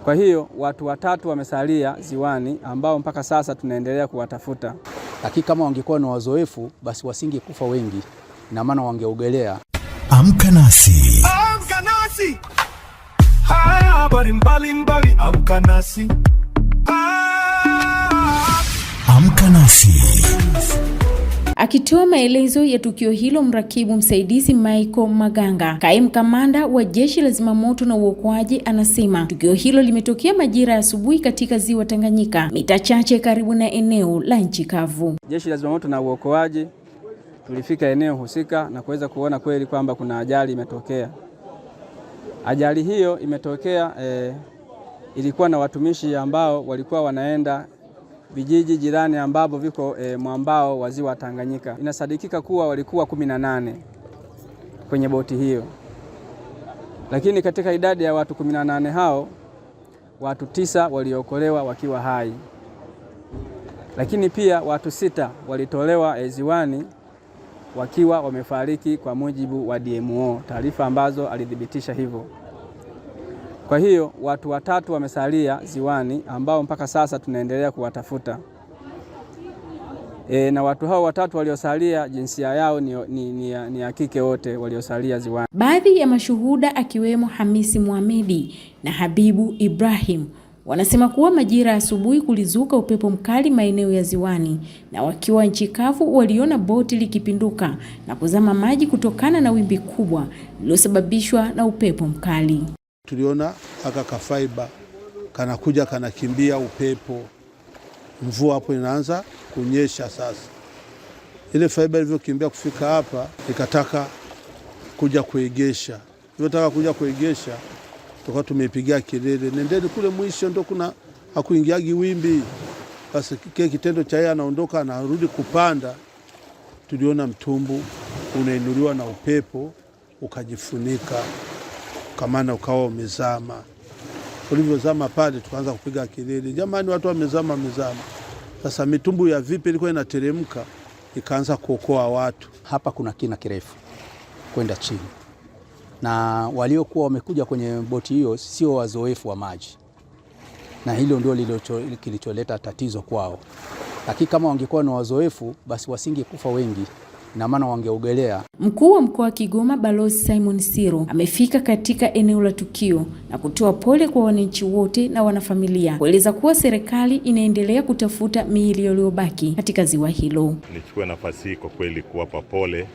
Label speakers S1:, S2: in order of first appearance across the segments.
S1: Kwa hiyo watu watatu wamesalia ziwani ambao mpaka sasa tunaendelea kuwatafuta.
S2: Lakini kama wangekuwa na wazoefu basi wasingekufa wengi, na maana wangeogelea.
S3: Amka nasi.
S4: Amka nasi. Haya habari mbalimbali, amka nasi.
S3: Amka nasi.
S5: Akitoa maelezo ya tukio hilo, mrakibu msaidizi Michael Maganga, kaimu kamanda wa Jeshi la Zimamoto na Uokoaji, anasema tukio hilo limetokea majira ya asubuhi katika ziwa Tanganyika, mita chache karibu na eneo la nchi kavu.
S1: Jeshi la Zimamoto na Uokoaji tulifika eneo husika na kuweza kuona kweli kwamba kuna ajali imetokea. Ajali hiyo imetokea ilikuwa na watumishi ambao walikuwa wanaenda vijiji jirani ambapo viko mwambao wa ziwa Tanganyika. Inasadikika kuwa walikuwa 18 kwenye boti hiyo. Lakini katika idadi ya watu 18 hao, watu 9 waliokolewa wakiwa hai. Lakini pia watu 6 walitolewa ziwani wakiwa wamefariki kwa mujibu wa DMO, taarifa ambazo alidhibitisha hivyo. Kwa hiyo watu watatu wamesalia ziwani ambao mpaka sasa tunaendelea kuwatafuta. Na watu hao watatu waliosalia jinsia yao ni ya kike wote waliosalia ziwani.
S5: Baadhi ya mashuhuda akiwemo Hamisi Muhamedi na Habibu Ibrahim wanasema kuwa majira ya asubuhi kulizuka upepo mkali maeneo ya ziwani, na wakiwa nchi kavu waliona boti likipinduka na kuzama maji kutokana na wimbi kubwa lililosababishwa na upepo mkali.
S6: Tuliona aka kafaiba kanakuja kanakimbia upepo, mvua hapo inaanza kunyesha. Sasa ile faiba ilivyokimbia kufika hapa ikataka kuja kuegesha, tukawa tumepigia kelele, nendeni kule mwisho ndo kuna hakuingiagi wimbi. Basi kile kitendo cha yeye anaondoka anarudi kupanda, tuliona mtumbu unainuliwa na upepo ukajifunika, kamana ukawa umezama. Ulivyozama pale tukaanza kupiga kelele, jamani watu wamezama. Sasa mitumbu ya vipi ilikuwa inateremka ikaanza kuokoa watu.
S2: Hapa kuna kina kirefu kwenda chini, na waliokuwa wamekuja kwenye boti hiyo sio wazoefu wa maji, na hilo ndio kilicholeta tatizo kwao. Lakini kama wangekuwa na wazoefu basi wasingekufa wengi, na maana wangeogelea.
S5: Mkuu wa mkoa wa Kigoma Balozi Simon Siro amefika katika eneo la tukio na kutoa pole kwa wananchi wote na wanafamilia, kueleza kuwa serikali inaendelea kutafuta miili iliyobaki katika ziwa hilo.
S7: Nichukue nafasi hii kwa kweli kuwapa pole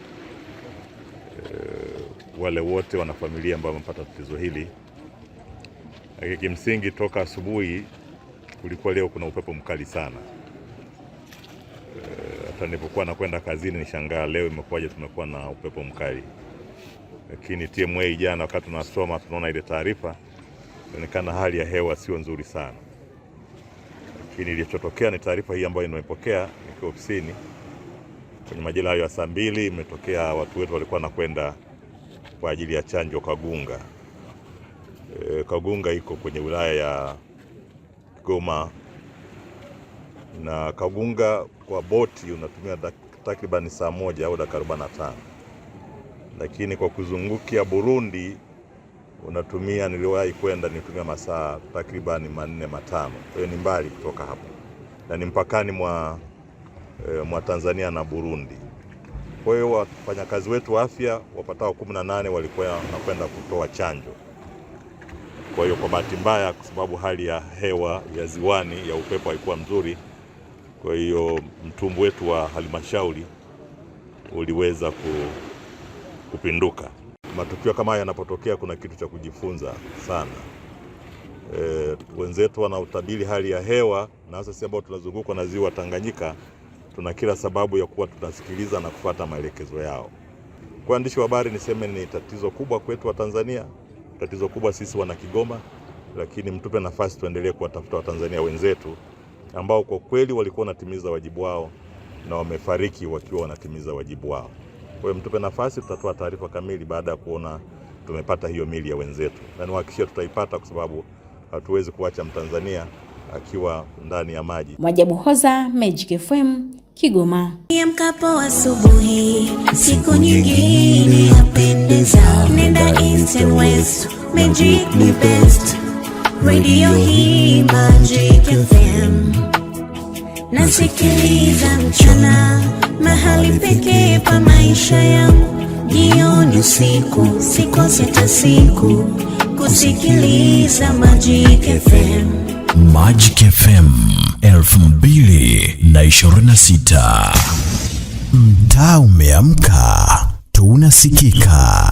S7: wale wote wanafamilia ambao wamepata tatizo hili. Kimsingi toka asubuhi kulikuwa, leo kuna upepo mkali sana. Hata nilipokuwa nakwenda kazini nishangaa leo imekuwaje tumekuwa na upepo mkali. Lakini TMA jana wakati tunasoma tunaona ile taarifa, inaonekana hali ya hewa sio nzuri sana. Lakini ilichotokea ni taarifa hii ambayo nimepokea nikiwa ofisini kwenye majira hayo ya saa 2, imetokea watu wetu walikuwa nakwenda kwa ajili ya chanjo Kagunga. Kagunga iko kwenye wilaya ya Kigoma, na Kagunga kwa boti unatumia takriban saa 1 au dakika 45. Lakini kwa kuzungukia Burundi unatumia, niliwahi kwenda nitumia masaa takriban 4-5. Kwa hiyo ni mbali kutoka hapo, na ni mpakani mwa Tanzania na Burundi. Kwa hiyo wafanyakazi wetu wa afya wapatao 18 walikuwa wanakwenda kutoa chanjo. Kwa hiyo kwa bahati mbaya, kwa sababu hali ya hewa ya ziwani ya upepo haikuwa mzuri, kwa hiyo mtumbu wetu wa halmashauri uliweza kupinduka. Matukio kama haya yanapotokea kuna kitu cha kujifunza sana. Wenzetu wanautabiri hali ya hewa, na sasa ambao tunazungukwa na ziwa Tanganyika tuna kila sababu ya kuwa tunasikiliza na kufuata maelekezo yao. Kwa waandishi wa habari niseme ni tatizo kubwa kwetu wa Tanzania, tatizo kubwa sisi wana Kigoma, lakini mtupe nafasi tuendelee kuwatafuta Watanzania wenzetu ambao kwa kweli walikuwa wanatimiza wajibu wao na wamefariki wakiwa wanatimiza wajibu wao. Kwa hiyo mtupe nafasi, tutatoa taarifa kamili baada ya kuona tumepata hiyo mili ya wenzetu, na niwahakikishie tutaipata, kwa sababu hatuwezi kuacha Mtanzania akiwa ndani ya maji.
S5: Mwajabu Hoza, Magic FM, Kigoma.
S8: Mkapo asubuhi, siku nyingine yapendeza. Nenda East and West, Magic ni best. radio hii Magic FM. Nasikiliza mchana, mahali pekee pa maisha yangu. Jioni usiku, sikose hata siku kusikiliza Magic FM.
S3: Magic FM 2026. Mtaa umeamka, tunasikika.